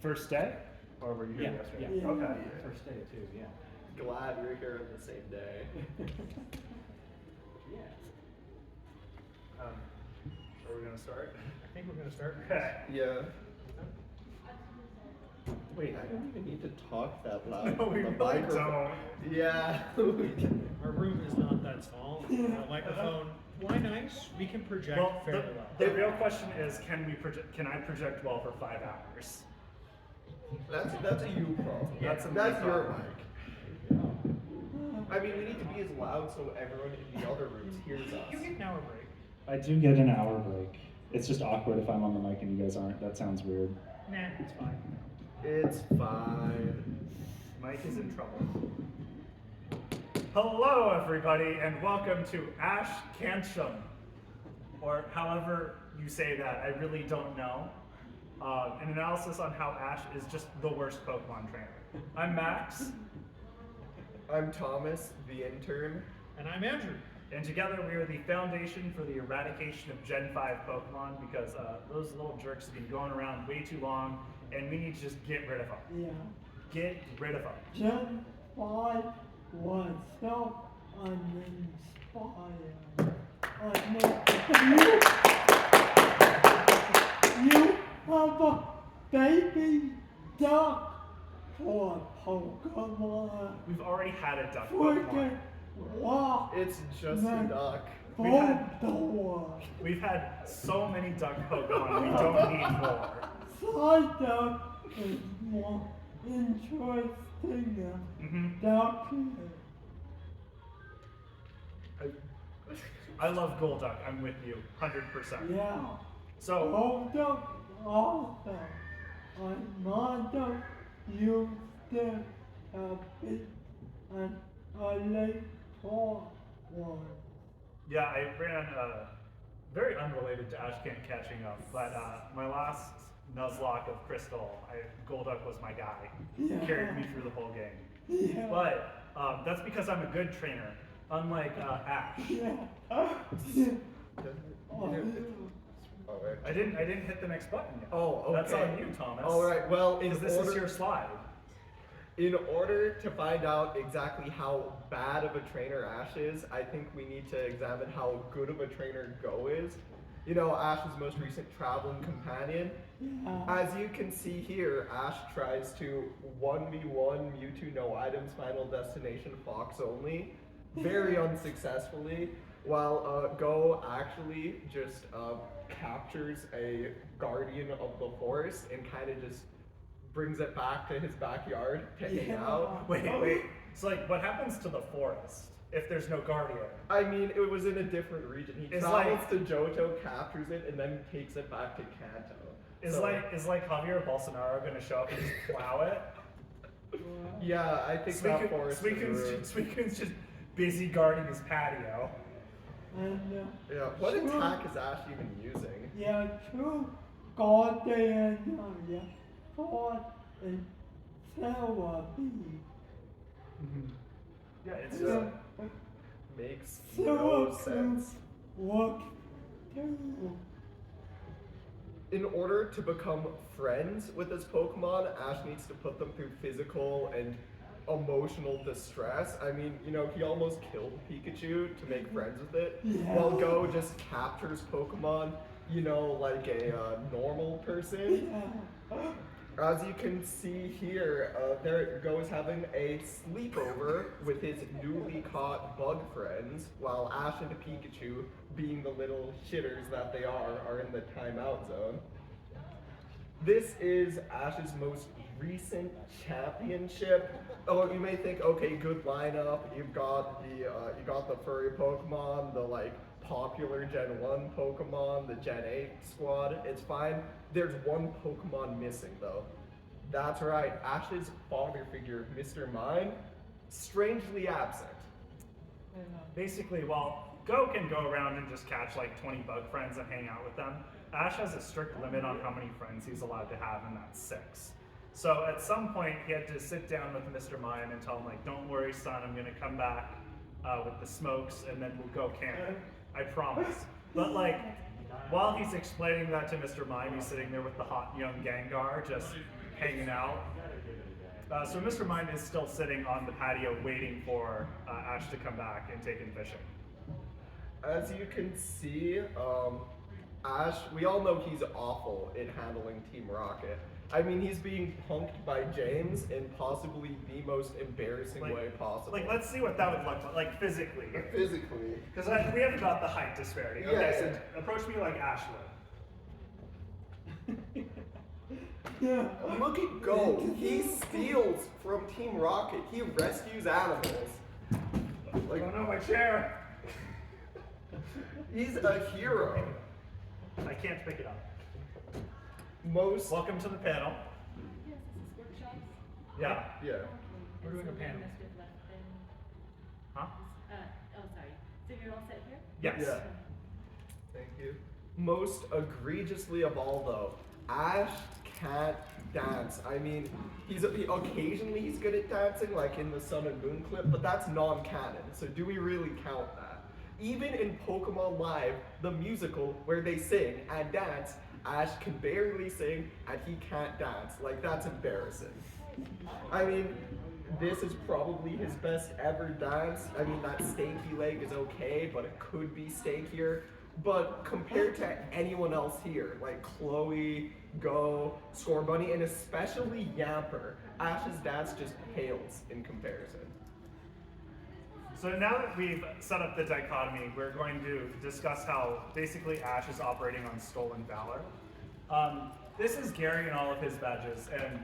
First day? Or were you here yesterday? Yeah. Okay. First day too, yeah. Glad you're here on the same day. Yeah. Are we gonna start? I think we're gonna start. Okay. Yeah. Wait, I don't even need to talk that loud. No, we on the really microphone. don't. Yeah. Our room is not that small. The microphone, why nice? We can project Well, fairly well. the real question is, can I project well for 5 hours? That's a you problem. That's a That's me your problem. mic. I mean, we need to be as loud so everyone in the other rooms hears us. You get an hour break. I do get an hour break. It's just awkward if I'm on the mic and you guys aren't. That sounds weird. Nah, it's fine. It's fine. Mike is in trouble. Hello, everybody, and welcome to Ash Ketchum, or however you say that. I really don't know. An analysis on how Ash is just the worst Pokemon trainer. I'm Max, I'm Thomas, the intern. And I'm Andrew. and together we are the foundation for the eradication of Gen 5 Pokemon because those little jerks have been going around way too long, and we need to just get rid of them. Yeah. Get rid of them. Gen 5 was so uninspired. I mean, you have a baby duck for Pokemon. We've already had a duck Pokemon. Freaking walk It's just a duck. We've had so many duck Pokemon, we don't need more. Psyduck is more interesting than duck. I love Golduck, I'm with you, 100%. Yeah. So, Golduck also. Another used to have it and a late one. yeah, I ran, very unrelated to Ash Kent catching up, but my last Nuzlocke of Crystal, Golduck was my guy. Yeah. Carried me through the whole game. Yeah. But that's because I'm a good trainer, unlike Ash. Yeah. I didn't hit the next button yet. Oh, okay. That's on you, Thomas. All right. Well, Because this is your slide. In order to find out exactly how bad of a trainer Ash is, I think we need to examine how good of a trainer Go is. You know, Ash's most recent traveling companion. As you can see here, Ash tries to 1v1 Mewtwo No Items Final Destination Fox only, very unsuccessfully, while Go actually just captures a guardian of the forest and kind of just brings it back to his backyard to hang out. Wait. So, like, what happens to the forest if there's no guardian? I mean, it was in a different region. He It's travels like- to Johto, captures it, and then takes it back to Kanto. Is So- like Javier Bolsonaro gonna show up and just plow it? Yeah, I think that forest is ruined. Suicune's just busy guarding his patio. And Yeah, what attack is Ash even using? yeah, true guardian, yeah, for and therapy. Yeah, it's Yeah. just Makes no Therapy sense. work too. In order to become friends with his Pokemon, Ash needs to put them through physical and emotional distress. I mean, you know, he almost killed Pikachu to make friends with it, Yeah. while Go just captures Pokemon, you know, like a normal person. Yeah. As you can see here, there Go is having a sleepover with his newly caught bug friends, while Ash and Pikachu, being the little shitters that they are in the timeout zone. This is Ash's most recent championship. Oh, you may think, okay, good lineup. You've got the furry Pokemon, the like popular Gen 1 Pokemon, the Gen 8 squad. It's fine. There's one Pokemon missing though. That's right, Ash's father figure, Mr. Mime, strangely absent. basically, while Go can go around and just catch like 20 bug friends and hang out with them, Ash has a strict limit on how many friends he's allowed to have, and that's 6. So at some point, he had to sit down with Mr. Mime and tell him, like, don't worry, son, I'm gonna come back with the smokes, and then we'll go camping. I promise. But like, while he's explaining that to Mr. Mime, he's sitting there with the hot young Gengar, just hanging out. So Mr. Mind is still sitting on the patio waiting for Ash to come back and take him fishing. As you can see, Ash, we all know he's awful in handling Team Rocket. I mean, he's being punked by James in possibly the most embarrassing way possible. Like, let's see what that would look like physically. Physically. Because we haven't got the height disparity. Okay, Yeah. so approach me like Ash would. Yeah. Look at Go. He steals from Team Rocket. He rescues animals. Like, Oh no, my chair! he's a hero. I can't pick it up. Most. Welcome to the panel. Yes, this is workshops. Yeah. Yeah. We're doing a panel. Huh? Oh, sorry. So you're all set here? Yes. Yeah. Thank you. Most egregiously of all, though, Ash can't dance. I mean, occasionally he's good at dancing, like in the Sun and Moon clip, but that's non-canon. So do we really count that? Even in Pokemon Live, the musical where they sing and dance, Ash can barely sing and he can't dance. Like, that's embarrassing. I mean, this is probably his best ever dance. I mean, that stanky leg is okay, but it could be stankier. But compared to anyone else here, like Chloe, Go, Scorbunny, and especially Yamper, Ash's dance just pales in comparison. So now that we've set up the dichotomy, we're going to discuss how basically Ash is operating on stolen valor. This is Gary and all of his badges, and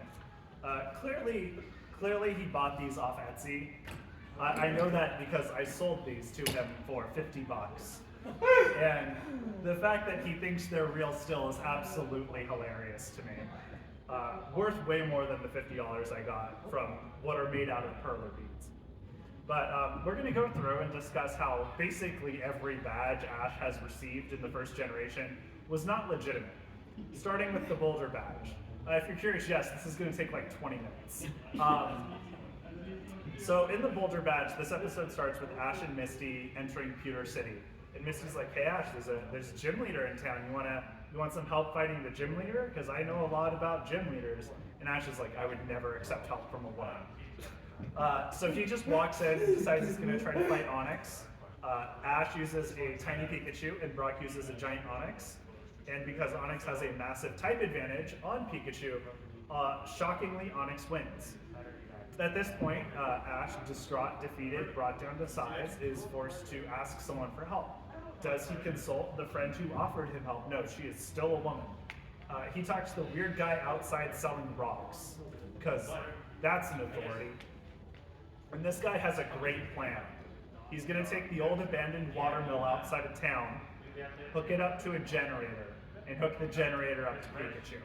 clearly he bought these off Etsy. I know that because I sold these to him for $50. And the fact that he thinks they're real still is absolutely hilarious to me. Worth way more than the $50 I got from what are made out of perler beads. But we're going to go through and discuss how basically every badge Ash has received in the first generation was not legitimate. Starting with the Boulder badge. If you're curious, yes, this is going to take like 20 minutes. So in the Boulder badge, this episode starts with Ash and Misty entering Pewter City. And Misty's like, "Hey Ash, there's a gym leader in town. You want some help fighting the gym leader? Because I know a lot about gym leaders." And Ash is like, "I would never accept help from a woman." So he just walks in and decides he's going to try to fight Onyx. Ash uses a tiny Pikachu and Brock uses a giant Onyx. And because Onyx has a massive type advantage on Pikachu, shockingly Onyx wins. At this point, Ash, distraught, defeated, brought down to size, is forced to ask someone for help. Does he consult the friend who offered him help? No, she is still a woman. He talks to the weird guy outside selling rocks, because that's an authority. And this guy has a great plan. He's going to take the old abandoned water mill outside of town, hook it up to a generator, and hook the generator up to Pikachu.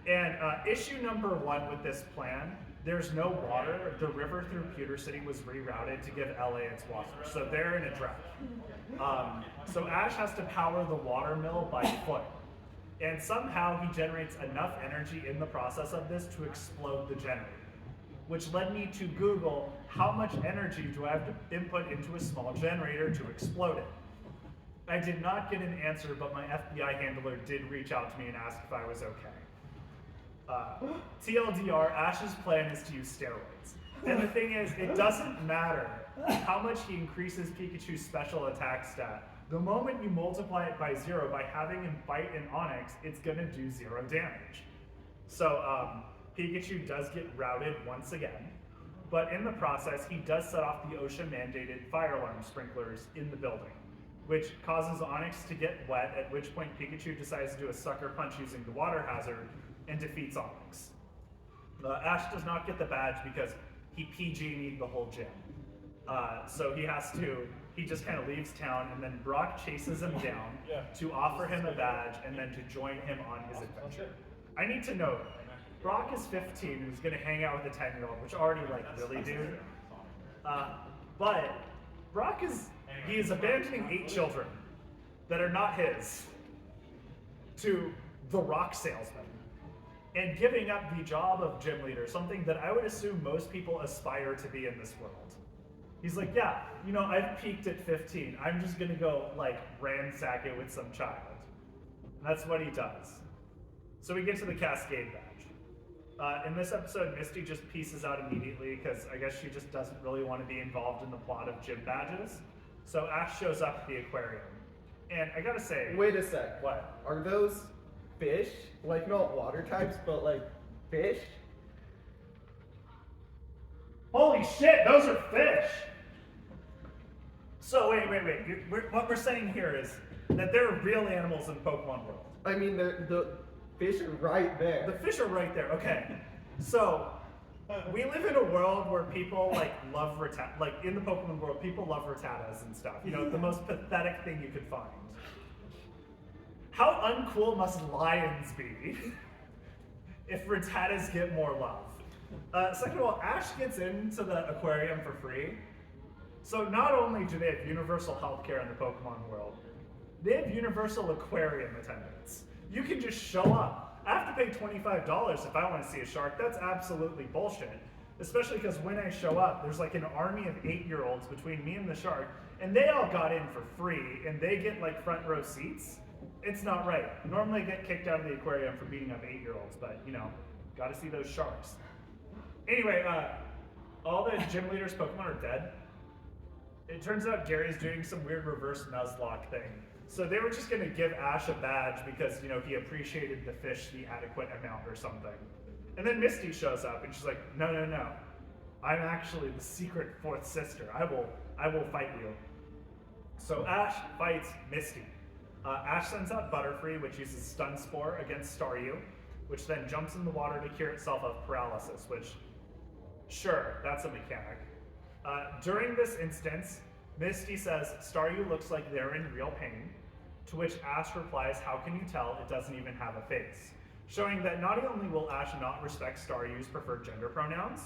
And issue number 1 with this plan, there's no water. The river through Pewter City was rerouted to give LA its water, so they're in a drought. So Ash has to power the water mill by foot. And somehow he generates enough energy in the process of this to explode the generator. Which led me to Google, how much energy do I have to input into a small generator to explode it? I did not get an answer, but my FBI handler did reach out to me and ask if I was okay. TLDR, Ash's plan is to use steroids. And the thing is, it doesn't matter how much he increases Pikachu's special attack stat. The moment you multiply it by 0 by having him fight an Onyx, it's gonna do 0 damage. So Pikachu does get routed once again, but in the process, he does set off the OSHA-mandated fire alarm sprinklers in the building, which causes Onyx to get wet, at which point Pikachu decides to do a sucker punch using the water hazard and defeats Onyx. Ash does not get the badge because he PG-'d the whole gym. So he just kind of leaves town, and then Brock chases him down to offer him a badge and then to join him on his adventure. I need to note, Brock is 15 and he's gonna hang out with a 10-year-old, which already really, dude. But Brock he is abandoning 8 children that are not his to the rock salesman and giving up the job of gym leader, something that I would assume most people aspire to be in this world. He's like, yeah, I've peaked at 15. I'm just gonna go ransack it with some child. And that's what he does. So we get to the Cascade badge. In this episode, Misty just pieces out immediately because I guess she just doesn't really want to be involved in the plot of gym badges. So Ash shows up at the aquarium. And I gotta say... Wait a sec. What? Are those fish? Like, not water types, but like fish? Holy shit, those are fish! So wait. What we're saying here is that there are real animals in Pokemon World. I mean, the fish are right there. The fish are right there. Okay. So we live in a world where people love like in the Pokemon world, people love Rattatas and stuff. You know, the most pathetic thing you could find. How uncool must lions be if Rattatas get more love? Second of all, Ash gets into the aquarium for free. So not only do they have universal healthcare in the Pokemon world, they have universal aquarium attendance. You can just show up. I have to pay $25 if I want to see a shark. That's absolutely bullshit. Especially because when I show up, there's like an army of 8-year-olds between me and the shark, and they all got in for free, and they get like front row seats. It's not right. Normally I get kicked out of the aquarium for beating up 8-year-olds, but you know, gotta see those sharks. Anyway, all the gym leaders' Pokemon are dead. It turns out Gary's doing some weird reverse Nuzlocke thing. So they were just gonna give Ash a badge because, you know, he appreciated the fish the adequate amount or something. And then Misty shows up and she's like, no. I'm actually the secret fourth sister. I will fight you. So Ash fights Misty. Ash sends out Butterfree, which uses Stun Spore against Staryu, which then jumps in the water to cure itself of paralysis, which, sure, that's a mechanic. During this instance, Misty says, Staryu looks like they're in real pain, to which Ash replies, how can you tell it doesn't even have a face? Showing that not only will Ash not respect Staryu's preferred gender pronouns,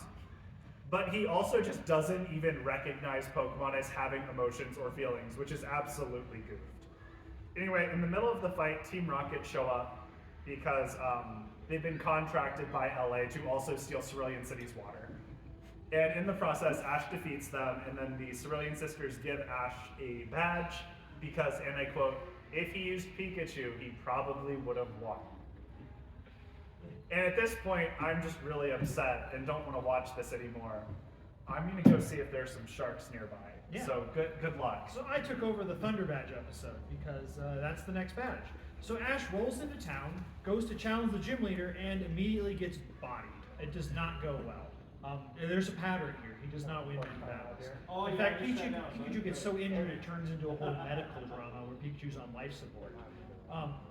but he also just doesn't even recognize Pokemon as having emotions or feelings, which is absolutely goofed. Anyway, in the middle of the fight, Team Rocket show up because they've been contracted by LA to also steal Cerulean City's water. And in the process, Ash defeats them, and then the Cerulean Sisters give Ash a badge because, and I quote, if he used Pikachu, he probably would have won. And at this point, I'm just really upset and don't want to watch this anymore. I'm going to go see if there's some sharks nearby. Yeah. So good luck. So I took over the Thunder Badge episode because that's the next badge. So Ash rolls into town, goes to challenge the gym leader, and immediately gets bodied. It does not go well. There's a pattern here. He does not win many battles. In fact, Pikachu gets so injured it turns into a whole medical drama where Pikachu's on life support.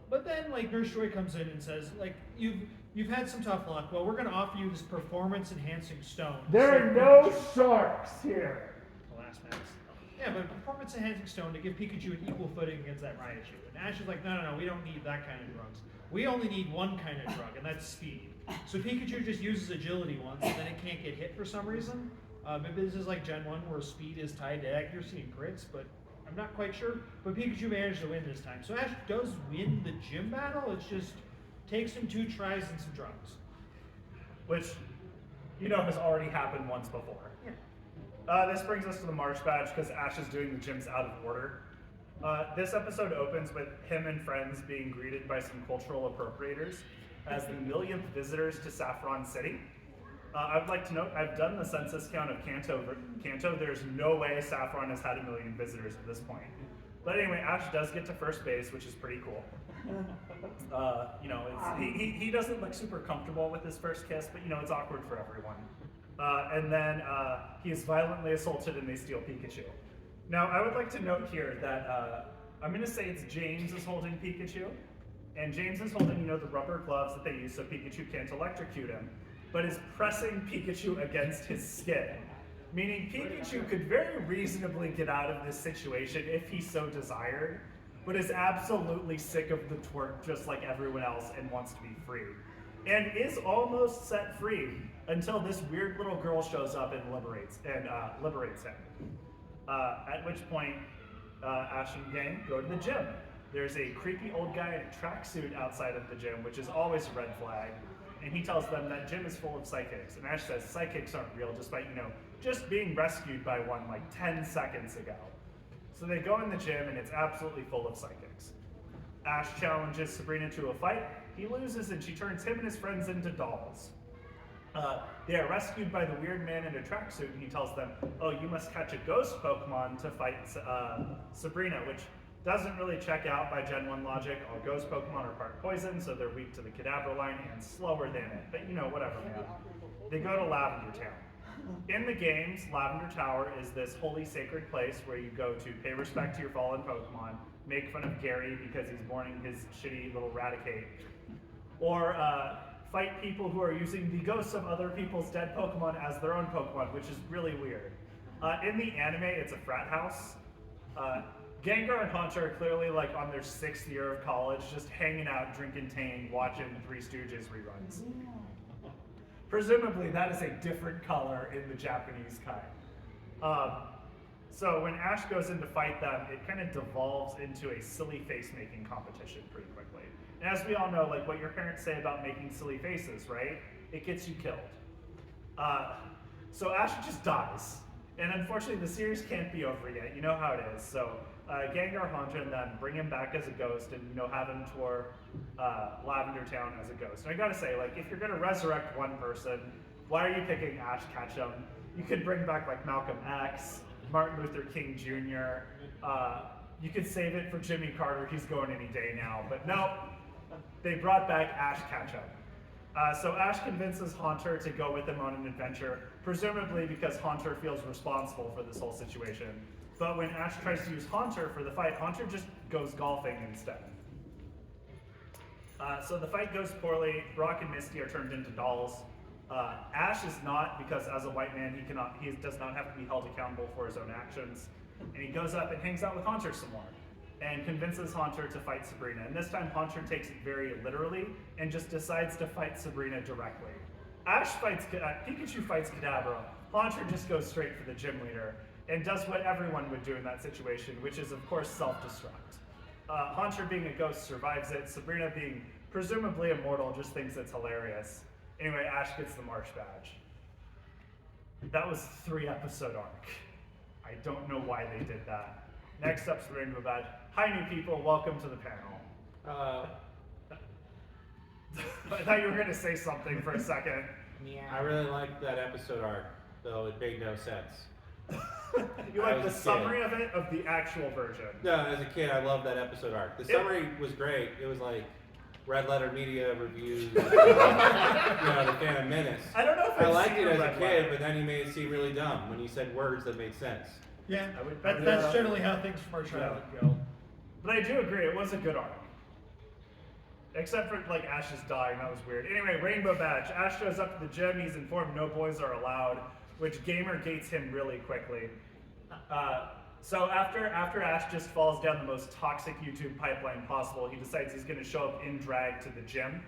But then, like, Nurse Joy comes in and says, like, you've had some tough luck. Well, we're going to offer you this performance-enhancing stone. There are no sharks here. Last match. Yeah, but performance-enhancing stone to give Pikachu an equal footing against that Raichu. And Ash is like, no, we don't need that kind of drugs. We only need one kind of drug, and that's speed. So Pikachu just uses agility once, and then it can't get hit for some reason. Maybe this is like Gen 1 where speed is tied to accuracy and crits, but I'm not quite sure. But Pikachu managed to win this time. So Ash does win the gym battle, it's just takes him 2 tries and some drugs. Which, you know, has already happened once before. Yeah. This brings us to the March badge because Ash is doing the gyms out of order. This episode opens with him and friends being greeted by some cultural appropriators as the millionth visitors to Saffron City. I would like to note, I've done the census count of Kanto. There's no way Saffron has had 1 million visitors at this point. But anyway, Ash does get to first base, which is pretty cool. You know, he doesn't look super comfortable with his first kiss, but you know, it's awkward for everyone. And then he is violently assaulted and they steal Pikachu. Now, I would like to note here that I'm going to say it's James is holding Pikachu, and James is holding, you know, the rubber gloves that they use so Pikachu can't electrocute him, but is pressing Pikachu against his skin. Meaning Pikachu could very reasonably get out of this situation if he so desired, but is absolutely sick of the twerk just like everyone else and wants to be free. And is almost set free until this weird little girl shows up and liberates him. At which point, Ash and gang go to the gym. There's a creepy old guy in a tracksuit outside of the gym, which is always a red flag. And he tells them that gym is full of psychics. And Ash says psychics aren't real, despite, you know, just being rescued by one like 10 seconds ago. So they go in the gym and it's absolutely full of psychics. Ash challenges Sabrina to a fight. He loses and she turns him and his friends into dolls. They are rescued by the weird man in a tracksuit, and he tells them, "Oh, you must catch a ghost Pokemon to fight Sabrina," which doesn't really check out by Gen 1 logic. All ghost Pokemon are part poison, so they're weak to the Kadabra line and slower than it. But you know, whatever, man. They go to Lavender Town. In the games, Lavender Tower is this holy sacred place where you go to pay respect to your fallen Pokemon, make fun of Gary because he's mourning his shitty little Raticate, or fight people who are using the ghosts of other people's dead Pokemon as their own Pokemon, which is really weird. In the anime, it's a frat house. Gengar and Haunter are clearly like on their 6th year of college, just hanging out, drinking Tang, watching Three Stooges reruns. Presumably, that is a different color in the Japanese kind. So when Ash goes in to fight them, it kind of devolves into a silly face-making competition pretty quickly. And as we all know, like what your parents say about making silly faces, right? It gets you killed. So Ash just dies. And unfortunately, the series can't be over yet. You know how it is. So Gengar, Haunter, and them bring him back as a ghost and, you know, have him tour Lavender Town as a ghost. And I gotta say, like, if you're gonna resurrect one person, why are you picking Ash Ketchum? You could bring back, like, Malcolm X, Martin Luther King Jr., you could save it for Jimmy Carter, he's going any day now, but no, they brought back Ash Ketchum. So Ash convinces Haunter to go with him on an adventure, presumably because Haunter feels responsible for this whole situation. But when Ash tries to use Haunter for the fight, Haunter just goes golfing instead. So the fight goes poorly. Brock and Misty are turned into dolls. Ash is not, because as a white man, he does not have to be held accountable for his own actions. And he goes up and hangs out with Haunter some more, and convinces Haunter to fight Sabrina. And this time Haunter takes it very literally and just decides to fight Sabrina directly. Pikachu fights Kadabra. Haunter just goes straight for the gym leader and does what everyone would do in that situation, which is of course self-destruct. Haunter being a ghost survives it. Sabrina being presumably immortal just thinks it's hilarious. Anyway, Ash gets the Marsh Badge. That was a 3-episode arc. I don't know why they did that. Next up's the Rainbow Badge. Hi, new people. Welcome to the panel. I thought you were going to say something for a second. I really liked that episode arc, though it made no sense. You like the summary of it, of the actual version? No, as a kid, I loved that episode arc. The summary was great. It was like Red Letter Media reviews, the Phantom Menace. I don't know if I liked it as a Red kid, Letter. but then he made it seem really dumb when he said words that made sense. Yeah, I would- that's generally how things from our childhood go. But I do agree, it was a good arc. Except for like Ash's dying, that was weird. Anyway, Rainbow Badge. Ash shows up to the gym, he's informed no boys are allowed, which gamer gates him really quickly. So after Ash just falls down the most toxic YouTube pipeline possible, he decides he's gonna show up in drag to the gym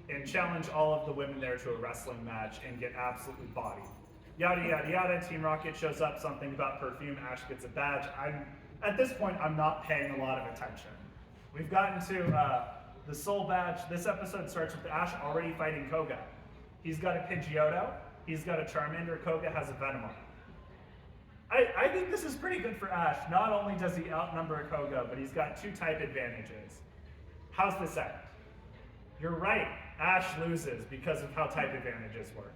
and challenge all of the women there to a wrestling match and get absolutely bodied. Yada yada yada, Team Rocket shows up, something about perfume, Ash gets a badge. At this point, I'm not paying a lot of attention. We've gotten to the Soul Badge. This episode starts with Ash already fighting Koga. He's got a Pidgeotto, he's got a Charmander, Koga has a Venomoth. I think this is pretty good for Ash. Not only does he outnumber Koga, but he's got 2 type advantages. How's this end? You're right, Ash loses because of how type advantages work.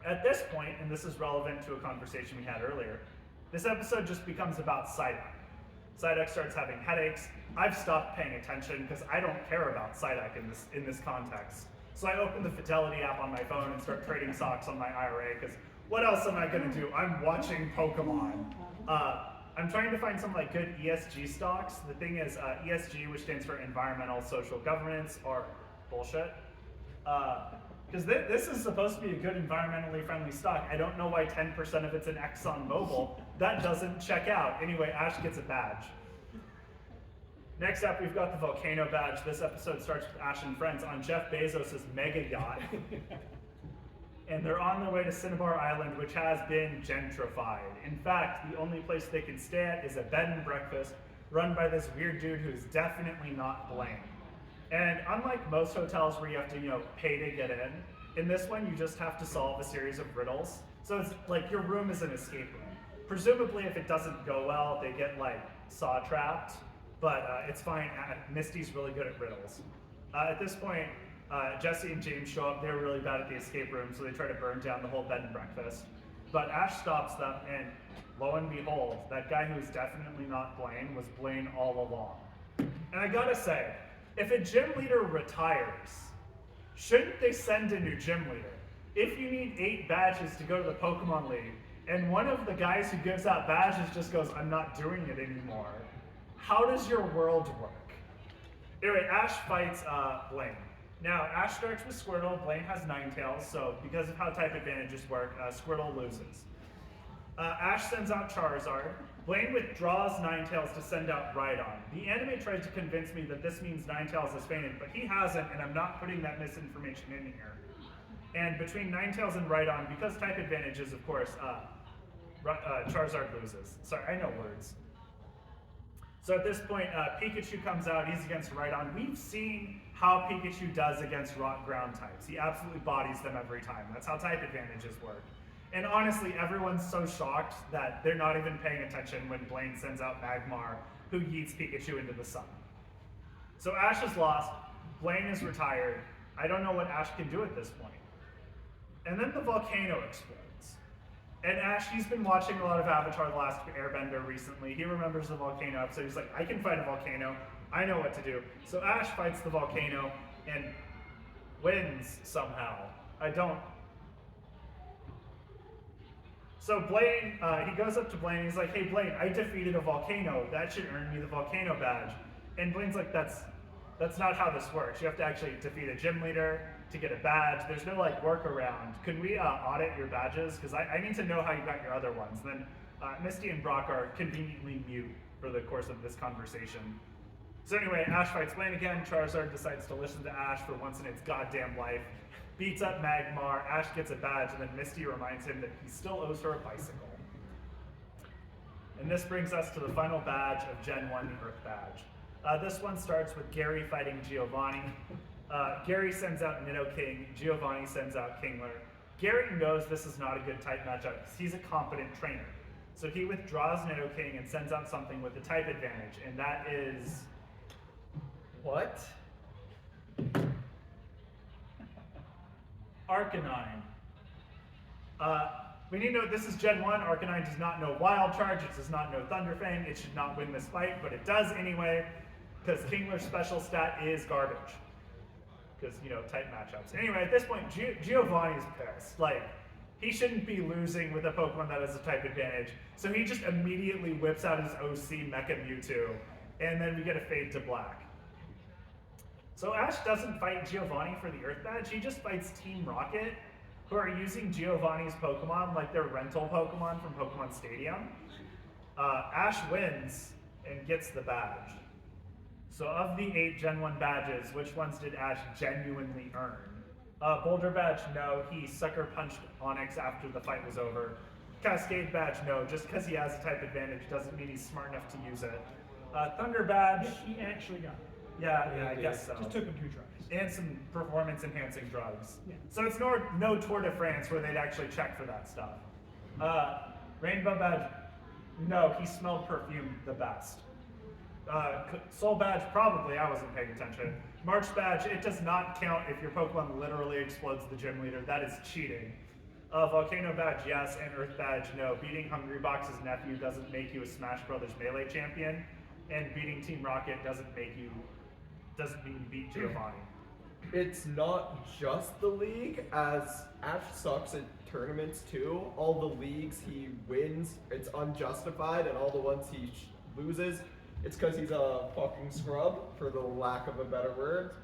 At this point, and this is relevant to a conversation we had earlier, this episode just becomes about Psyduck. Psyduck starts having headaches. I've stopped paying attention because I don't care about Psyduck in this context. So I open the Fidelity app on my phone and start trading socks on my IRA because what else am I gonna do? I'm watching Pokemon. I'm trying to find some like good ESG stocks. The thing is, ESG, which stands for Environmental Social Governance, are bullshit. Because this is supposed to be a good environmentally friendly stock. I don't know why 10% of it's in ExxonMobil. That doesn't check out. Anyway, Ash gets a badge. Next up, we've got the Volcano Badge. This episode starts with Ash and friends on Jeff Bezos' mega yacht. And they're on their way to Cinnabar Island, which has been gentrified. In fact, the only place they can stay at is a bed and breakfast run by this weird dude who's definitely not Blaine. And unlike most hotels where you have to, pay to get in this one you just have to solve a series of riddles. So it's like your room is an escape room. Presumably, if it doesn't go well, they get saw trapped, but it's fine. Misty's really good at riddles. At this point, Jesse and James show up. They're really bad at the escape room, so they try to burn down the whole bed and breakfast. But Ash stops them, and lo and behold, that guy who's definitely not Blaine was Blaine all along. And I gotta say, if a gym leader retires, shouldn't they send a new gym leader? If you need 8 badges to go to the Pokemon League, and one of the guys who gives out badges just goes, I'm not doing it anymore, how does your world work? Anyway, Ash fights Blaine. Now, Ash starts with Squirtle. Blaine has Ninetales, so because of how type advantages work, Squirtle loses. Ash sends out Charizard. Blaine withdraws Ninetales to send out Rhydon. The anime tries to convince me that this means Ninetales has fainted, but he hasn't, and I'm not putting that misinformation in here. And between Ninetales and Rhydon, because type advantages, of course, Charizard loses. Sorry, I know words. So at this point, Pikachu comes out. He's against Rhydon. We've seen how Pikachu does against rock ground types. He absolutely bodies them every time. That's how type advantages work. And honestly, everyone's so shocked that they're not even paying attention when Blaine sends out Magmar, who yeets Pikachu into the sun. So Ash is lost. Blaine is retired. I don't know what Ash can do at this point. And then the volcano explodes. And Ash, he's been watching a lot of Avatar: The Last Airbender recently. He remembers the volcano episode. He's like, I can fight a volcano. I know what to do. So Ash fights the volcano and wins somehow. I don't. So Blaine, he goes up to Blaine and he's like, hey Blaine, I defeated a volcano. That should earn me the volcano badge. And Blaine's like, that's not how this works. You have to actually defeat a gym leader to get a badge. There's no like workaround. Could we audit your badges? Because I need to know how you got your other ones. And then Misty and Brock are conveniently mute for the course of this conversation. So anyway, Ash fights Blaine again. Charizard decides to listen to Ash for once in its goddamn life. Beats up Magmar. Ash gets a badge, and then Misty reminds him that he still owes her a bicycle. And this brings us to the final badge of Gen 1, the Earth badge. This one starts with Gary fighting Giovanni. Gary sends out Nidoking. Giovanni sends out Kingler. Gary knows this is not a good type matchup because he's a competent trainer. So he withdraws Nidoking and sends out something with a type advantage, and that is... What? Arcanine. We need to note this is Gen 1. Arcanine does not know Wild Charge. It does not know Thunder Fang. It should not win this fight, but it does anyway, because Kingler's special stat is garbage. Because, you know, type matchups. Anyway, at this point, Giovanni's pissed. Like, he shouldn't be losing with a Pokemon that has a type advantage. So he just immediately whips out his OC Mecha Mewtwo, and then we get a fade to black. So Ash doesn't fight Giovanni for the Earth badge. He just fights Team Rocket, who are using Giovanni's Pokemon like their rental Pokemon from Pokemon Stadium. Ash wins and gets the badge. So of the 8 Gen 1 badges, which ones did Ash genuinely earn? Boulder badge, no. He sucker punched Onix after the fight was over. Cascade badge, no. Just because he has a type advantage doesn't mean he's smart enough to use it. Thunder badge. He actually got it. Yeah, I guess so. Just took him 2 tries. And some performance-enhancing drugs. Yeah. So it's no Tour de France where they'd actually check for that stuff. Rainbow badge, no, he smelled perfume the best. Soul badge, probably, I wasn't paying attention. March badge, it does not count if your Pokemon literally explodes the gym leader. That is cheating. Volcano badge, yes, and Earth badge, no. Beating Hungrybox's nephew doesn't make you a Smash Brothers Melee champion, and beating Team Rocket doesn't mean you beat Giovanni. It's not just the league, as Ash sucks at tournaments too. All the leagues he wins, it's unjustified, and all the ones he loses, it's because he's a fucking scrub, for the lack of a better word.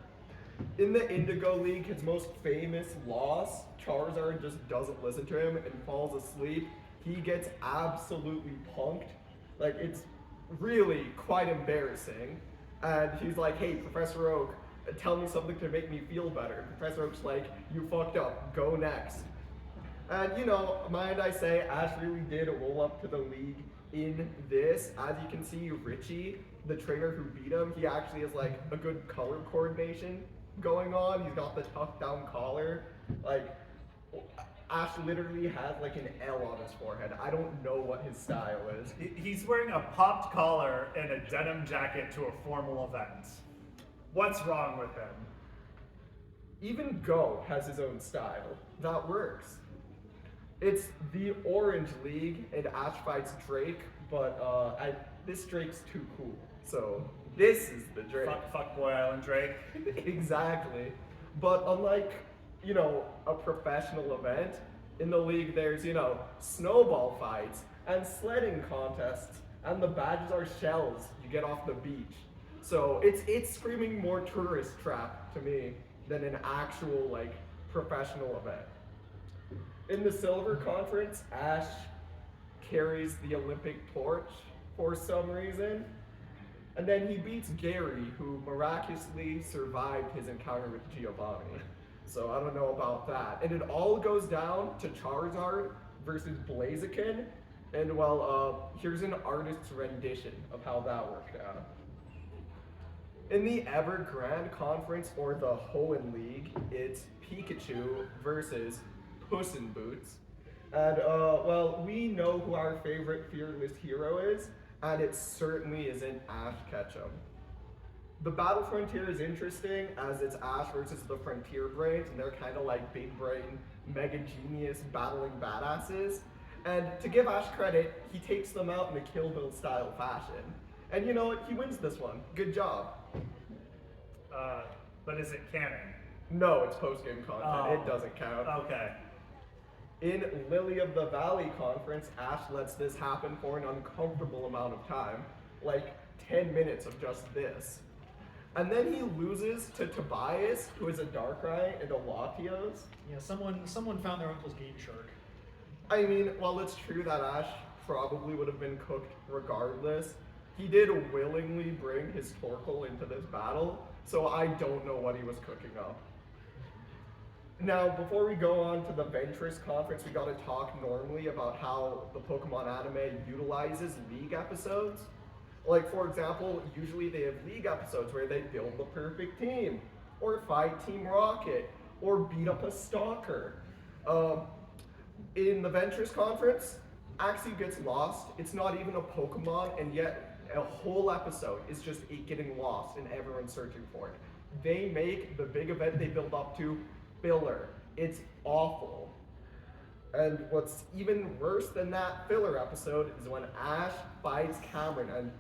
In the Indigo League, his most famous loss, Charizard just doesn't listen to him and falls asleep. He gets absolutely punked. Like, it's really quite embarrassing. And he's like, hey, Professor Oak, tell me something to make me feel better. Professor Oak's like, you fucked up, go next. And you know, mind I say, Ash really did roll up to the league in this. As you can see, Richie, the trainer who beat him, he actually has like a good color coordination going on. He's got the tucked down collar. Like, Ash literally has like an L on his forehead. I don't know what his style is. He's wearing a popped collar and a denim jacket to a formal event. What's wrong with him? Even Go has his own style. That works. It's the Orange League, and Ash fights Drake, but this Drake's too cool. So this is the Drake. Fuck Boy Island Drake. Exactly. But unlike, a professional event, in the league there's, snowball fights and sledding contests, and the badges are shells you get off the beach. So it's screaming more tourist trap to me than an actual, professional event. In the Silver Conference, Ash carries the Olympic torch for some reason. And then he beats Gary, who miraculously survived his encounter with Giovanni. So I don't know about that. And it all goes down to Charizard versus Blaziken. And here's an artist's rendition of how that worked out. In the Evergrande Conference, or the Hoenn League, it's Pikachu versus Puss in Boots. And, we know who our favorite fearless hero is, and it certainly isn't Ash Ketchum. The Battle Frontier is interesting, as it's Ash versus the Frontier Brains, and they're kind of like big brain, mega genius battling badasses. And to give Ash credit, he takes them out in a Kill Bill style fashion. And you know what? He wins this one. Good job. But is it canon? No, it's post-game content. Oh. It doesn't count. Okay. In Lily of the Valley Conference, Ash lets this happen for an uncomfortable amount of time, like 10 minutes of just this. And then he loses to Tobias, who is a Darkrai and a Latios. Yeah, someone found their uncle's game shark. I mean, while it's true that Ash probably would have been cooked regardless, he did willingly bring his Torkoal into this battle, so I don't know what he was cooking up. Now, before we go on to the Ventress Conference, we gotta talk normally about how the Pokemon anime utilizes League episodes. Like, for example, usually they have League episodes where they build the perfect team, or fight Team Rocket, or beat up a stalker. In the Ventress Conference, Axie gets lost. It's not even a Pokemon, and yet a whole episode is just it getting lost and everyone searching for it. They make the big event they build up to filler. It's awful. And what's even worse than that filler episode is when Ash fights Cameron and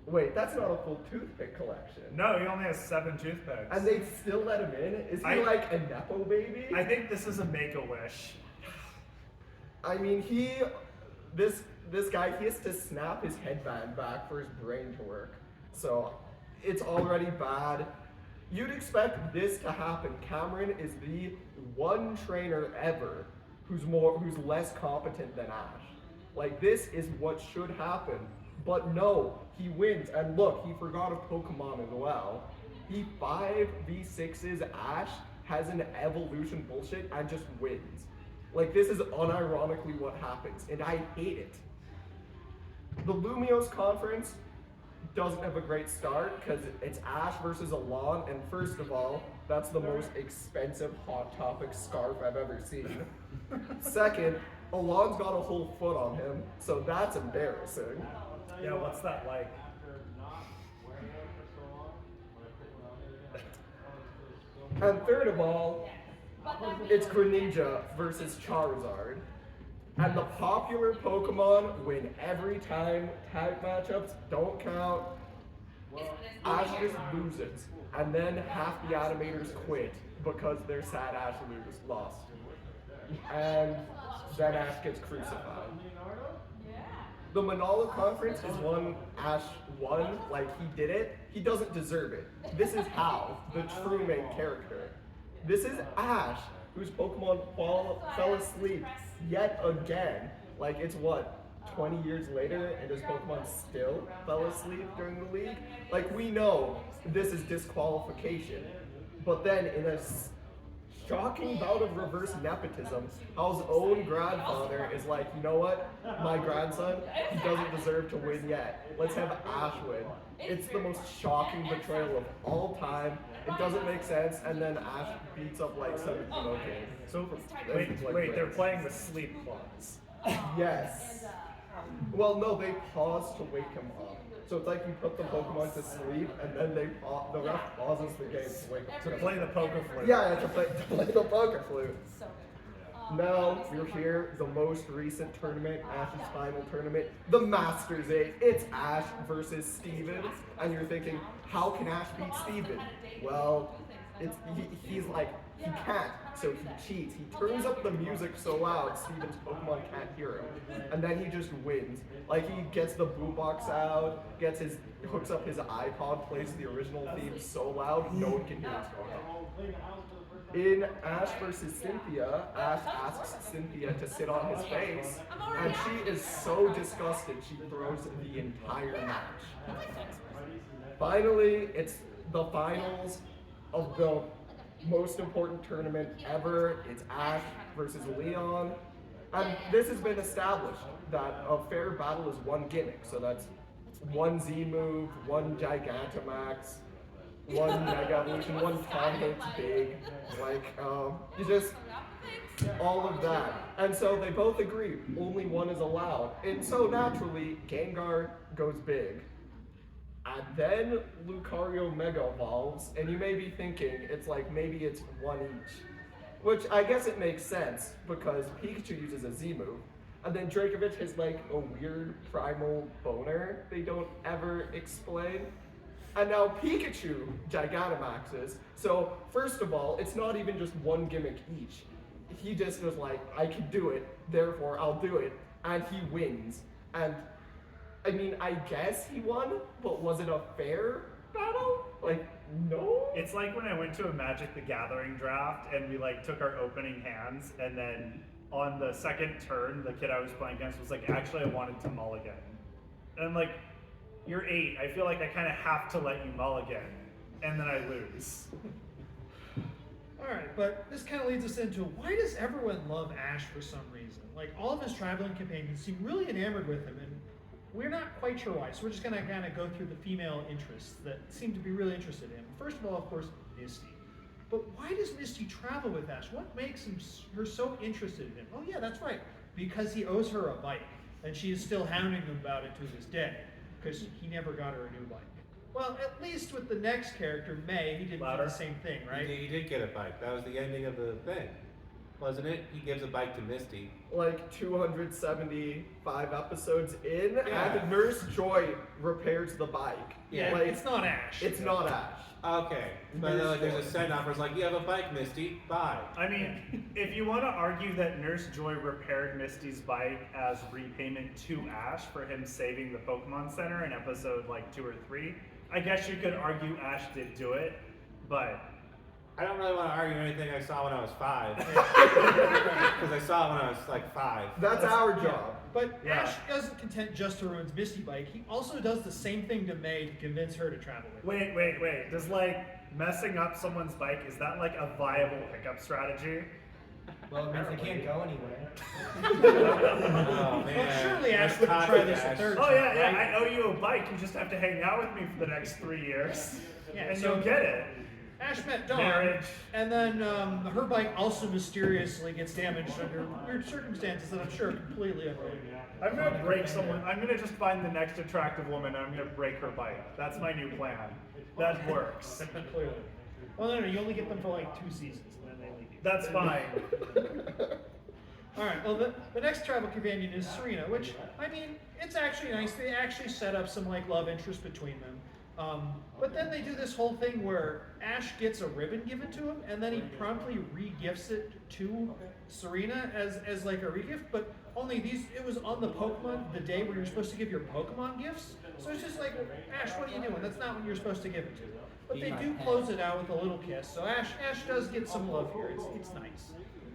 wait, that's not a full toothpick collection. No, he only has 7 toothpicks. And they still let him in? Is he like a Nepo baby? I think this is a Make-A-Wish. I mean, this guy, he has to snap his headband back for his brain to work. So it's already bad. You'd expect this to happen. Cameron is the one trainer ever who's less competent than Ash. Like, this is what should happen. But no, he wins. And look, he forgot a Pokemon as well. He 5v6s Ash, has an evolution bullshit, and just wins. Like, this is unironically what happens, and I hate it. The Lumiose Conference doesn't have a great start because it's Ash versus Alon, and first of all, that's the most expensive Hot Topic scarf I've ever seen. Second, Alon's got a whole foot on him, so that's embarrassing. Yeah, what's that like? And third of all, it's Greninja versus Charizard. And the popular Pokemon win every time. Tag matchups don't count. Ash just loses. And then half the animators quit because they're sad Ash lost. And then Ash gets crucified. The Manala Conference is one Ash won, like he did it. He doesn't deserve it. This is Hal, the true main character. This is Ash, whose Pokemon fell asleep yet again. Like, it's what, 20 years later, and his Pokemon still fell asleep during the league? Like, we know this is disqualification. But then, in a shocking bout of reverse nepotism, Hal's own grandfather is like, you know what? My grandson, he doesn't deserve to win yet. Let's have Ash win. It's the most shocking betrayal of all time. It doesn't make sense, and then Ash beats up like 17 okay. So wait, they're playing with sleep claws. Yes. Well, no, they pause to wake him up. So it's like you put the Pokemon to sleep, and then the ref pauses the game to wake up. To play the poker flute. Yeah, to play the poker flute. Now we're here, the most recent tournament, Ash's final tournament, the Masters 8. It's Ash versus Steven, and you're thinking, how can Ash beat Steven? Well, he's like, he can't, so he cheats. He turns up the music so loud, Steven's Pokemon can't hear him, and then he just wins. Like, he gets the boombox out, hooks up his iPod, plays the original theme so loud, no one can hear what's going on. In Ash versus Cynthia, Ash asks Cynthia to sit on his face, and she is so disgusted she throws the entire match. Finally, it's the finals of the most important tournament ever. It's Ash versus Leon, and this has been established that a fair battle is one gimmick, so that's one Z move, one Gigantamax, one Mega Evolution, one Tom Hanks Big, you just, all of that. And so they both agree, only one is allowed. And so naturally, Gengar goes big. And then Lucario Mega evolves, and you may be thinking, it's like, maybe it's one each. Which I guess it makes sense, because Pikachu uses a Z move, and then Dracovic has like a weird primal boner they don't ever explain. And now Pikachu Gigantamaxes. So first of all, it's not even just one gimmick each. He just was like, I can do it, therefore I'll do it. And he wins. And I mean, I guess he won, but was it a fair battle? Like, no? It's like when I went to a Magic the Gathering draft and we like took our opening hands, and then on the second turn, the kid I was playing against was like, actually I wanted to mulligan. And I'm like, you're 8, I feel like I kind of have to let you mulligan, and then I lose. Alright, but this kind of leads us into, why does everyone love Ash for some reason? Like, all of his traveling companions seem really enamored with him, and we're not quite sure why, so we're just going to kind of go through the female interests that seem to be really interested in him. First of all, of course, Misty. But why does Misty travel with Ash? What makes her so interested in him? Oh yeah, that's right, because he owes her a bike, and she is still hounding him about it to this day, because he never got her a new bike. Well, at least with the next character, May, he did the same thing, right? He did get a bike. That was the ending of the thing, wasn't it? He gives a bike to Misty. Like 275 episodes in, Yeah. and Nurse Joy repairs the bike. Yeah, like, it's not Ash. It's not Ash. Okay, but there's a send-off where it's like, you have a bike, Misty, bye. I mean, if you want to argue that Nurse Joy repaired Misty's bike as repayment to Ash for him saving the Pokemon Center in episode like 2 or 3, I guess you could argue Ash did do it, but I don't really want to argue anything I saw when I was 5. Because I saw it when I was like 5. That's our job. But Yeah. Ash isn't content just to ruin Misty bike. He also does the same thing to May to convince her to travel with him. wait. Does like messing up someone's bike, is that like a viable pickup strategy? Well, it means they can't go anywhere. Oh, man. Well, surely Ash That's wouldn't try toxic, this a Ash. third Oh time, yeah, right? I owe you a bike, you just have to hang out with me for the next 3 years. Yeah, and so- you'll get it. Ash met Dawn, Marriage. and then her bike also mysteriously gets damaged under weird circumstances that I'm sure are completely unrelated. I'm gonna break someone. I'm gonna just find the next attractive woman and I'm gonna break her bike. That's my new plan. That works. Clearly. Well, no, you only get them for like 2 seasons, and then they leave you. That's fine. Alright, well, the next travel companion is Serena, which, I mean, it's actually nice. They actually set up some, like, love interest between them. But then they do this whole thing where Ash gets a ribbon given to him, and then he promptly re-gifts it to Serena as like a regift, but only it was on the Pokemon, the day where you're supposed to give your Pokemon gifts. So it's just like, Ash, what are you doing? That's not when you're supposed to give it to. But they do close it out with a little kiss, so Ash does get some love here. It's nice.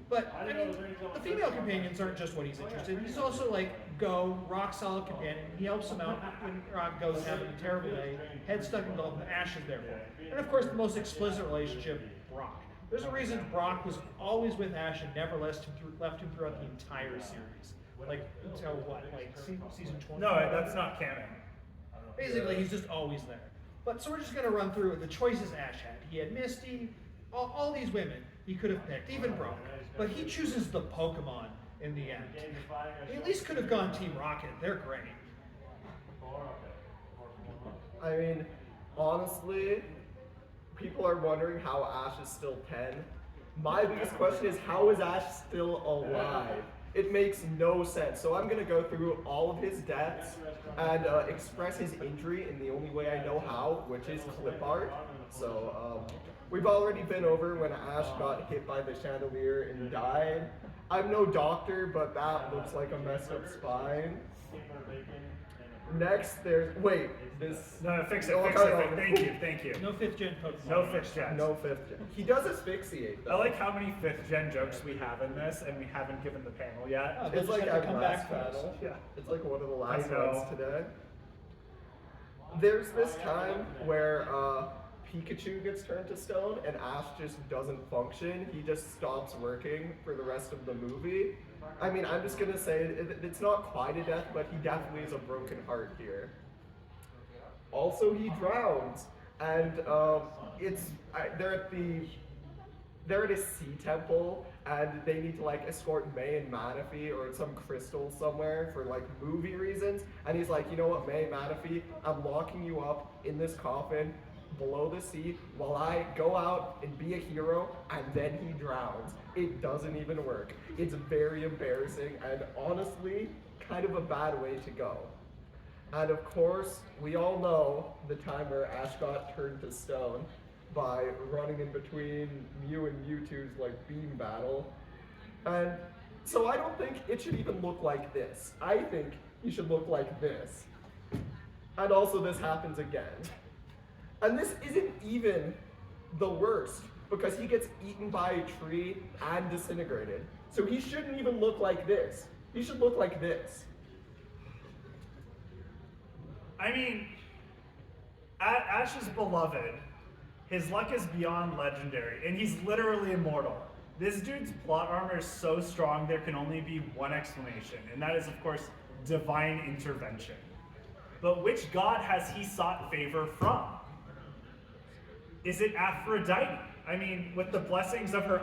But, I mean, the female companions aren't just what he's interested in. He's also like, rock solid companion. He helps him out when Rock goes having a terrible day, head stuck in gold, and Ash is there for him. And of course, the most explicit relationship, Brock. There's a reason Brock was always with Ash and never left him throughout the entire series. Like, until what, like season 20? No, that's not canon. Basically, he's just always there. But so we're just gonna run through the choices Ash had. He had Misty, all these women he could have picked, even Brock. But he chooses the Pokemon in the end. He at least could have gone Team Rocket. They're great. I mean, honestly, people are wondering how Ash is still 10. My biggest question is, how is Ash still alive? It makes no sense. So I'm gonna go through all of his deaths and express his injury in the only way I know how, which is clip art. So we've already been over when Ash got hit by the chandelier and died. I'm no doctor, but that looks like a messed up spine. Next, there's this. No, fix it, Oh, fix okay, it. Thank you. No 5th gen Pokemon. No 5th gen. No 5th gen. He does asphyxiate though. I like how many 5th gen jokes we have in this, and we haven't given the panel yet. Oh, It's they'll like just have to our come last back panel. Yeah. It's like one of the last I know. ones today. There's this time where Pikachu gets turned to stone and Ash just doesn't function. He just stops working for the rest of the movie. I mean, I'm just gonna say it's not quite a death, but he definitely is a broken heart here. Also, he drowns, and they're at a sea temple, and they need to like escort May and Manaphy or some crystal somewhere for like movie reasons. And he's like, you know what, May, Manaphy, I'm locking you up in this coffin below the sea while I go out and be a hero, and then he drowns. It doesn't even work. It's very embarrassing, and honestly, kind of a bad way to go. And of course, we all know the time where Ash got turned to stone by running in between Mew and Mewtwo's like beam battle. And so I don't think it should even look like this. I think he should look like this. And also this happens again. And this isn't even the worst, because he gets eaten by a tree and disintegrated. So he shouldn't even look like this. He should look like this. I mean, Ash is beloved. His luck is beyond legendary, and he's literally immortal. This dude's plot armor is so strong there can only be one explanation, and that is, of course, divine intervention. But which god has he sought favor from? Is it Aphrodite? I mean, with the blessings of her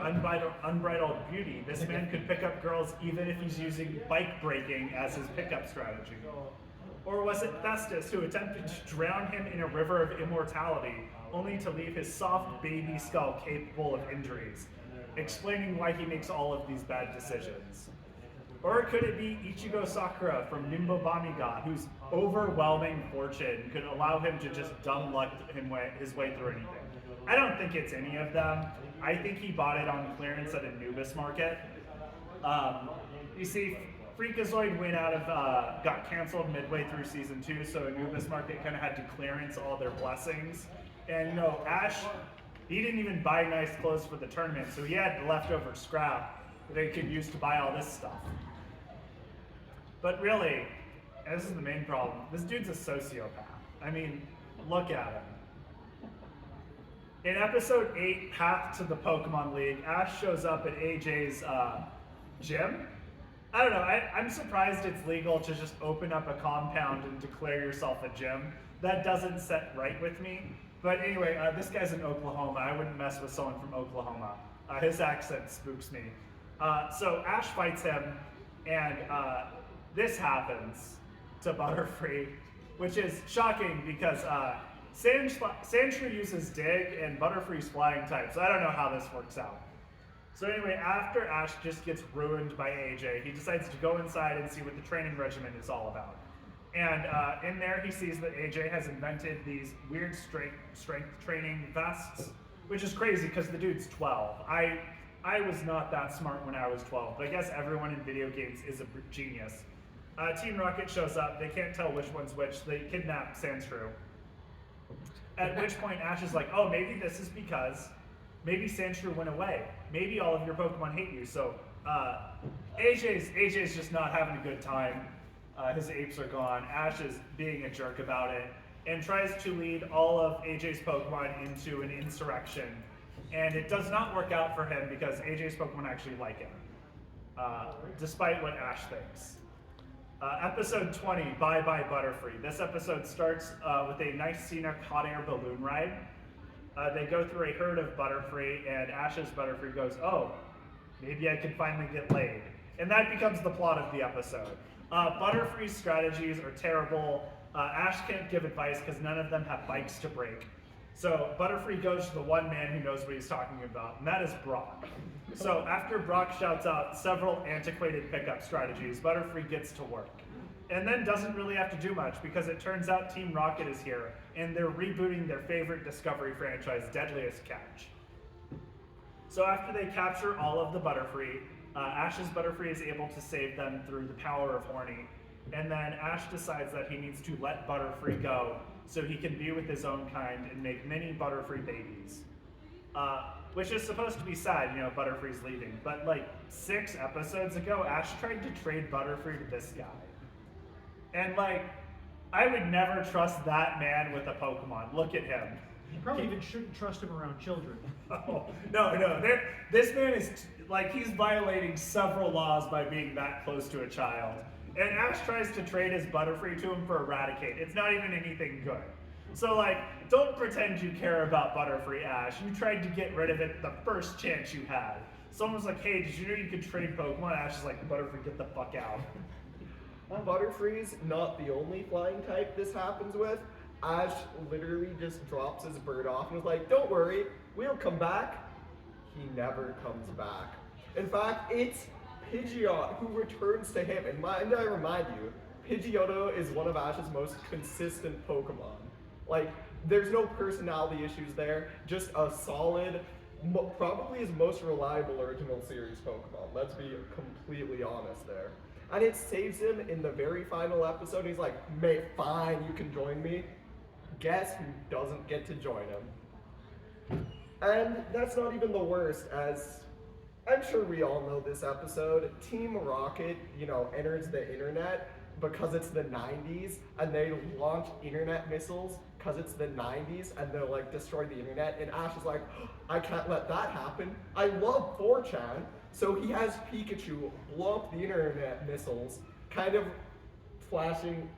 unbridled beauty, this man could pick up girls even if he's using bike breaking as his pickup strategy. Or was it Thestis who attempted to drown him in a river of immortality, only to leave his soft baby skull capable of injuries, explaining why he makes all of these bad decisions? Or could it be Ichigo Sakura from Nimbo Bamiga, whose overwhelming fortune could allow him to just dumb luck his way through anything? I don't think it's any of them. I think he bought it on clearance at Anubis Market. You see, Freakazoid got canceled midway through season 2, so Anubis Market kind of had to clearance all their blessings. And you know, Ash, he didn't even buy nice clothes for the tournament, so he had leftover scrap that they could use to buy all this stuff. But really, and this is the main problem, this dude's a sociopath. I mean, look at him. In episode 8, Path to the Pokemon League, Ash shows up at AJ's gym. I don't know, I'm surprised it's legal to just open up a compound and declare yourself a gym. That doesn't set right with me. But anyway, this guy's in Oklahoma. I wouldn't mess with someone from Oklahoma. His accent spooks me. So Ash fights him, and this happens to Butterfree, which is shocking because Sandshrew uses Dig and Butterfree's flying type, so I don't know how this works out. So anyway, after Ash just gets ruined by AJ, he decides to go inside and see what the training regimen is all about. And in there, he sees that AJ has invented these weird strength training vests, which is crazy because the dude's 12. I was not that smart when I was 12, but I guess everyone in video games is a genius. Team Rocket shows up. They can't tell which one's which. They kidnap Sandshrew. At which point, Ash is like, oh, maybe this is because maybe Sandshrew went away. Maybe all of your Pokemon hate you. So AJ's just not having a good time. His apes are gone. Ash is being a jerk about it and tries to lead all of AJ's Pokemon into an insurrection. And it does not work out for him because AJ's Pokemon actually like him, despite what Ash thinks. Episode 20, Bye Bye Butterfree. This episode starts with a nice scenic hot air balloon ride. They go through a herd of Butterfree, and Ash's Butterfree goes, oh, maybe I can finally get laid. And that becomes the plot of the episode. Butterfree's strategies are terrible. Ash can't give advice because none of them have bikes to break. So Butterfree goes to the one man who knows what he's talking about, and that is Brock. So after Brock shouts out several antiquated pickup strategies, Butterfree gets to work. And then doesn't really have to do much because it turns out Team Rocket is here and they're rebooting their favorite Discovery franchise, Deadliest Catch. So after they capture all of the Butterfree, Ash's Butterfree is able to save them through the power of Horny. And then Ash decides that he needs to let Butterfree go so he can be with his own kind and make many Butterfree babies. Which is supposed to be sad, you know, Butterfree's leaving. But like 6 episodes ago, Ash tried to trade Butterfree to this guy. And like, I would never trust that man with a Pokemon. Look at him. You probably even shouldn't trust him around children. Oh, no. This man is, like, he's violating several laws by being that close to a child. And Ash tries to trade his Butterfree to him for Eradicate. It's not even anything good. So, like, don't pretend you care about Butterfree, Ash. You tried to get rid of it the first chance you had. Someone's like, hey, did you know you could trade Pokemon? Ash is like, Butterfree, get the fuck out. Butterfree's not the only flying type this happens with. Ash literally just drops his bird off and is like, don't worry, we'll come back. He never comes back. In fact, it's Pidgeot who returns to him. And I remind you, Pidgeotto is one of Ash's most consistent Pokemon. Like, there's no personality issues there, just a solid, probably his most reliable original series Pokemon. Let's be completely honest there. And it saves him in the very final episode. He's like, mate, fine, you can join me. Guess who doesn't get to join him? And that's not even the worst, as I'm sure we all know this episode. Team Rocket, enters the internet because it's the 90s, and they launch internet missiles because it's the 90s, and they'll like destroy the internet. And Ash is like, oh, I can't let that happen. I love 4chan. So he has Pikachu blow up the internet missiles, kind of flashing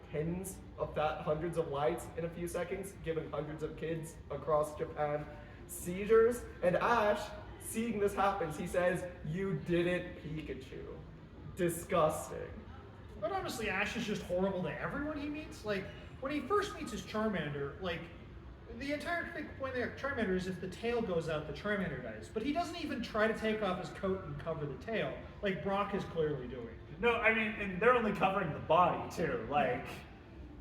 hundreds of lights in a few seconds, giving hundreds of kids across Japan seizures. And Ash, seeing this happens, he says, you did it, Pikachu. Disgusting. But honestly, Ash is just horrible to everyone he meets. Like, when he first meets his Charmander, like, the entire point of the Charmander is if the tail goes out, the Charmander dies. But he doesn't even try to take off his coat and cover the tail, like Brock is clearly doing. No, I mean, and they're only covering the body, too, like...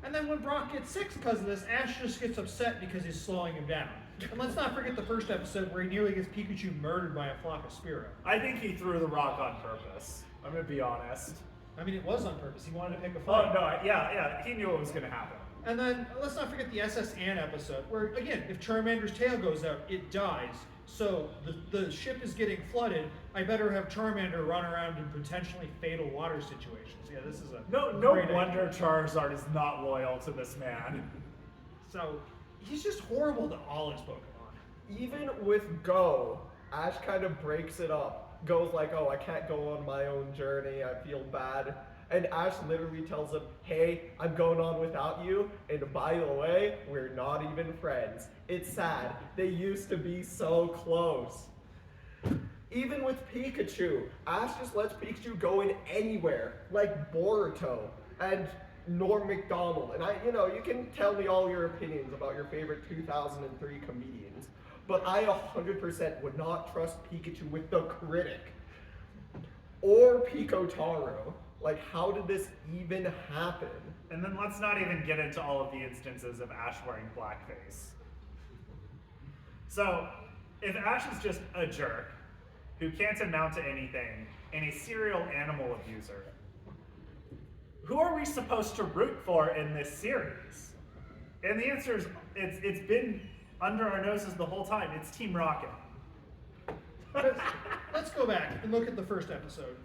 And then when Brock gets sick because of this, Ash just gets upset because he's slowing him down. And let's not forget the first episode where he nearly gets Pikachu murdered by a flock of Spearow. I think he threw the rock on purpose. I'm gonna be honest. I mean, it was on purpose. He wanted to pick a fight. Oh, no, yeah, he knew what was gonna happen. And then, let's not forget the SS Anne episode, where, again, if Charmander's tail goes out, it dies. So, the ship is getting flooded, I better have Charmander run around in potentially fatal water situations. Yeah, this is a No great wonder idea. Charizard is not loyal to this man. So, he's just horrible to all his Pokemon. Even with Go, Ash kind of breaks it up. Go's like, oh, I can't go on my own journey, I feel bad. And Ash literally tells him, hey, I'm going on without you, and by the way, we're not even friends. It's sad. They used to be so close. Even with Pikachu, Ash just lets Pikachu go in anywhere, like Boruto and Norm Macdonald. And you can tell me all your opinions about your favorite 2003 comedians, but I 100% would not trust Pikachu with the critic. Or Pico Taro. Like, how did this even happen? And then let's not even get into all of the instances of Ash wearing blackface. So, if Ash is just a jerk who can't amount to anything and a serial animal abuser, who are we supposed to root for in this series? And the answer is, it's been under our noses the whole time. It's Team Rocket. Let's go back and look at the first episode.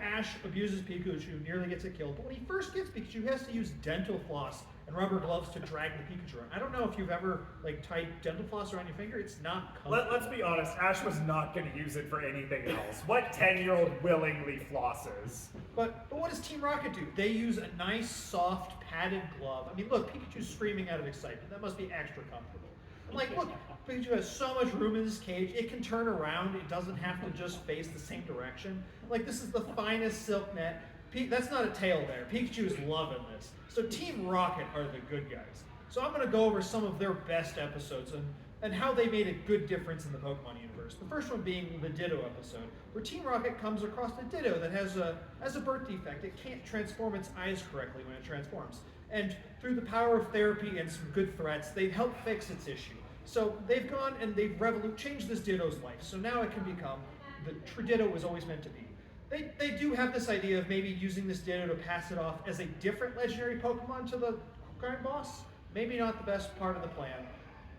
Ash abuses Pikachu, nearly gets it killed. But when he first gets Pikachu, he has to use dental floss and rubber gloves to drag the Pikachu around. I don't know if you've ever tied dental floss around your finger. It's not comfortable. Let's be honest, Ash was not going to use it for anything else. What 10-year-old willingly flosses? But what does Team Rocket do? They use a nice, soft, padded glove. I mean, look, Pikachu's screaming out of excitement. That must be extra comfortable. Like, look, Pikachu has so much room in his cage. It can turn around. It doesn't have to just face the same direction. Like, this is the finest silk net. That's not a tail there. Pikachu is loving this. So Team Rocket are the good guys. So I'm going to go over some of their best episodes and how they made a good difference in the Pokemon universe. The first one being the Ditto episode, where Team Rocket comes across a Ditto that has a birth defect. It can't transform its eyes correctly when it transforms. And through the power of therapy and some good threats, they've helped fix its issue. So they've gone and they've changed this Ditto's life. So now it can become the Ditto was always meant to be. They do have this idea of maybe using this Ditto to pass it off as a different legendary Pokemon to the crime boss. Maybe not the best part of the plan.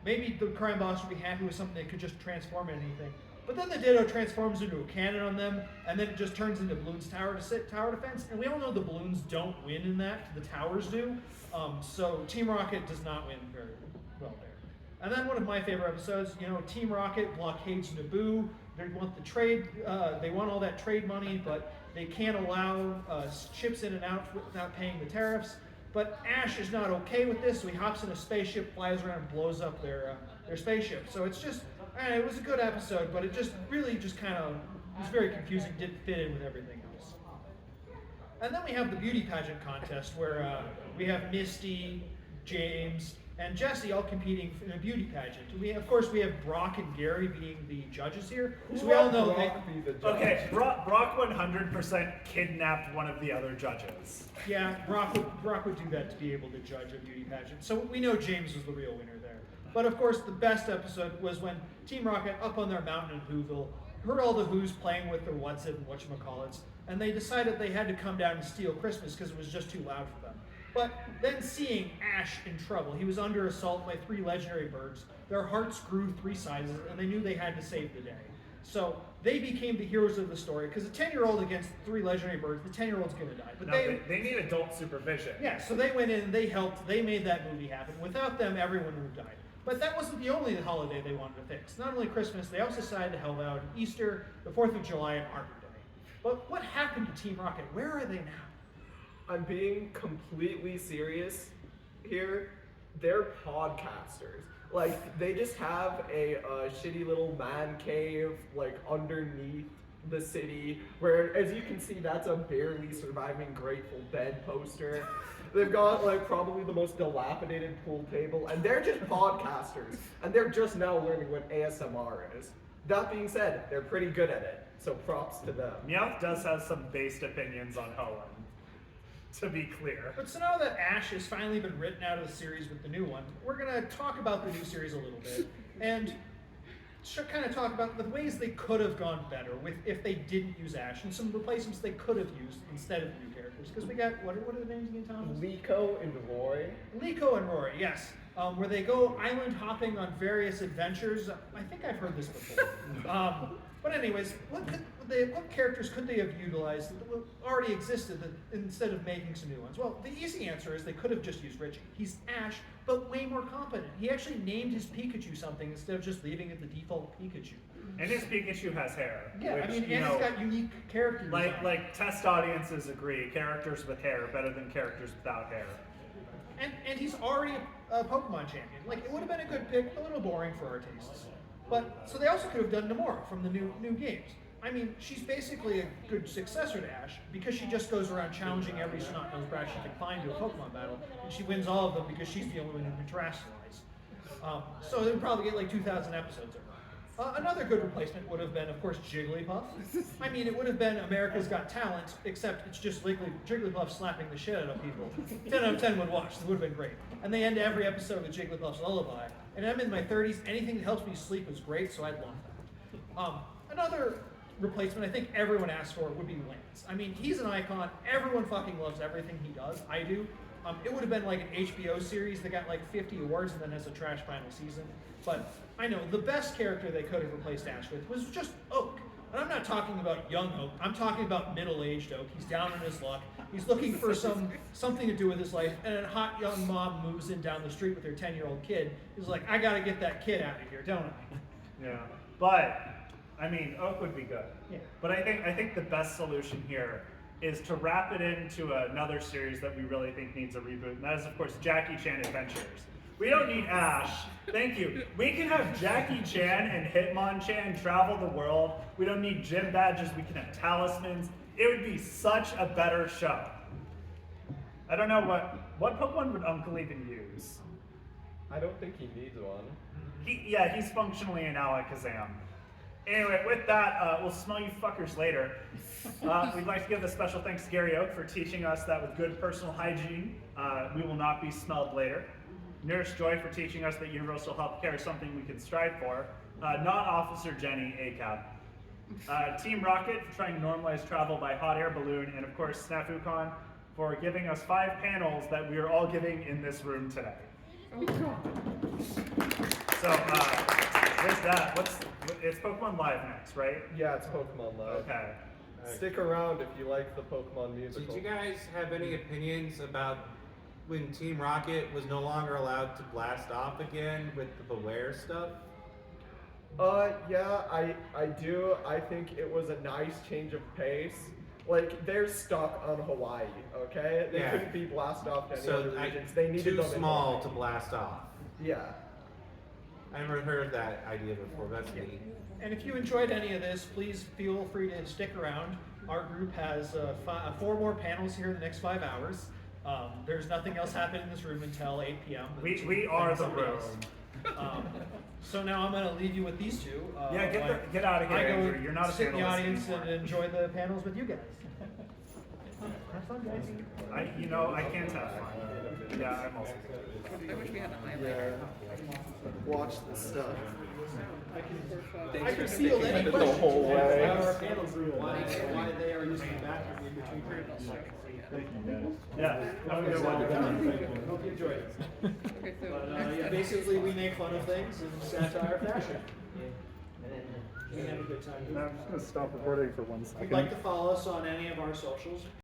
Maybe the crime boss would be happy with something that could just transform into anything. But then the Ditto transforms into a cannon on them, and then it just turns into Bloon's tower defense. And we all know the Bloons don't win in that, the towers do. So Team Rocket does not win very well there. And then one of my favorite episodes, Team Rocket blockades Naboo. They want the trade, they want all that trade money, but they can't allow ships in and out without paying the tariffs. But Ash is not okay with this, so he hops in a spaceship, flies around, and blows up their spaceship. So it's just, it was a good episode, but it just really just kind of was very confusing, didn't fit in with everything else. And then we have the beauty pageant contest, where we have Misty, James, and Jesse all competing in a beauty pageant. Of course, we have Brock and Gary being the judges here. So we all know Okay, Brock 100% kidnapped one of the other judges. Yeah, Brock would do that to be able to judge a beauty pageant. So we know James was the real winner there. But of course, the best episode was when Team Rocket, up on their mountain in Whoville, heard all the Who's playing with their What's-It and whatchamacallits, and they decided they had to come down and steal Christmas because it was just too loud for them. But then seeing Ash in trouble, he was under assault by 3 legendary birds, their hearts grew 3 sizes, and they knew they had to save the day. So they became the heroes of the story, because a 10-year-old against 3 legendary birds, the 10-year-old's going to die. But they need adult supervision. Yeah, so they went in and they helped, they made that movie happen. Without them, everyone would have died. But that wasn't the only holiday they wanted to fix. Not only Christmas, they also decided to help out Easter, the 4th of July, and Arbor Day. But what happened to Team Rocket? Where are they now? I'm being completely serious here. They're podcasters. Like, they just have a shitty little man cave, like, underneath the city, where, as you can see, that's a barely surviving Grateful Dead poster. They've got, like, probably the most dilapidated pool table, and they're just podcasters, and they're just now learning what ASMR is. That being said, they're pretty good at it, so props to them. Meowth does have some based opinions on Hoenn, to be clear. But so now that Ash has finally been written out of the series with the new one, we're going to talk about the new series a little bit, and kind of talk about the ways they could have gone better if they didn't use Ash, and some replacements they could have used instead of new characters. Because we got, what are the names again, Thomas? Liko and Roy. Liko and Rory, yes. Where they go island hopping on various adventures. I think I've heard this before. But anyways, what characters could they have utilized that already existed instead of making some new ones? Well, the easy answer is they could have just used Richie. He's Ash, but way more competent. He actually named his Pikachu something instead of just leaving it the default Pikachu. And his Pikachu has hair. Yeah, which, I mean, and he's got unique character design. Like test audiences agree, characters with hair better than characters without hair. And he's already a Pokemon champion. Like, it would have been a good pick, a little boring for our tastes. But, so they also could have done Nomura from the new games. I mean, she's basically a good successor to Ash because she just goes around challenging every snot-nosed brat she can find to a Pokemon battle, and she wins all of them because she's the only one who can terrestrialize. So they would probably get like 2,000 episodes of her. Another good replacement would have been, of course, Jigglypuff. I mean, it would have been America's Got Talent, except it's just Jigglypuff slapping the shit out of people. 10 out of 10 would watch. It would have been great. And they end every episode with Jigglypuff's lullaby. And I'm in my 30s. Anything that helps me sleep is great, so I'd love that. Another replacement I think everyone asks for would be Lance. I mean, he's an icon. Everyone fucking loves everything he does. I do. It would have been like an HBO series that got like 50 awards and then has a trash final season. But I know the best character they could have replaced Ash with was just Oak. And I'm not talking about young Oak. I'm talking about middle-aged Oak. He's down on his luck. He's looking for something to do with his life. And a hot young mom moves in down the street with her 10-year-old kid. He's like, I gotta get that kid out of here, don't I? Yeah, but I mean, Oak would be good. Yeah. But I think the best solution here is to wrap it into another series that we really think needs a reboot, and that is, of course, Jackie Chan Adventures. We don't need Ash. Thank you. We can have Jackie Chan and Hitmonchan travel the world. We don't need gym badges. We can have talismans. It would be such a better show. I don't know what Pokemon would Uncle even use. I don't think he needs one. He's functionally an Alakazam. Anyway, with that, we'll smell you fuckers later. We'd like to give a special thanks to Gary Oak for teaching us that with good personal hygiene, we will not be smelled later. Nurse Joy for teaching us that universal health care is something we can strive for. Not Officer Jenny, ACAB. Team Rocket for trying to normalize travel by hot air balloon, and of course SNAFUCon for giving us 5 panels that we are all giving in this room today. So, with that, it's Pokemon Live next, right? Yeah, it's Pokemon Live. Okay. Stick around if you like the Pokemon musical. Did you guys have any opinions about when Team Rocket was no longer allowed to blast off again with the Beware stuff? Yeah, I do. I think it was a nice change of pace. Like, they're stuck on Hawaii, okay? They couldn't be blasted off to any other regions. They needed too them in small Hawaii. to blast off. Yeah. I never heard that idea before. That's neat. And if you enjoyed any of this, please feel free to stick around. Our group has 4 more panels here in the next 5 hours. There's nothing else happening in this room until 8 p.m. We are the room. So now I'm going to leave you with these two. Get out of here, I go Andrew. You're not a sit in the panelist audience anymore. and enjoy the panels with you guys. Have fun, guys. I can't have fun. Yeah, I'm also. Watch the stuff. I could seal any The questions whole you have way. about our panels, why they are using the bathroom in between panels. Yeah, have a good one. Hope you enjoyed it. But basically, we make fun of things in satire fashion. We have a good time. I'm just gonna stop recording for 1 If second. you'd like to follow us on any of our socials,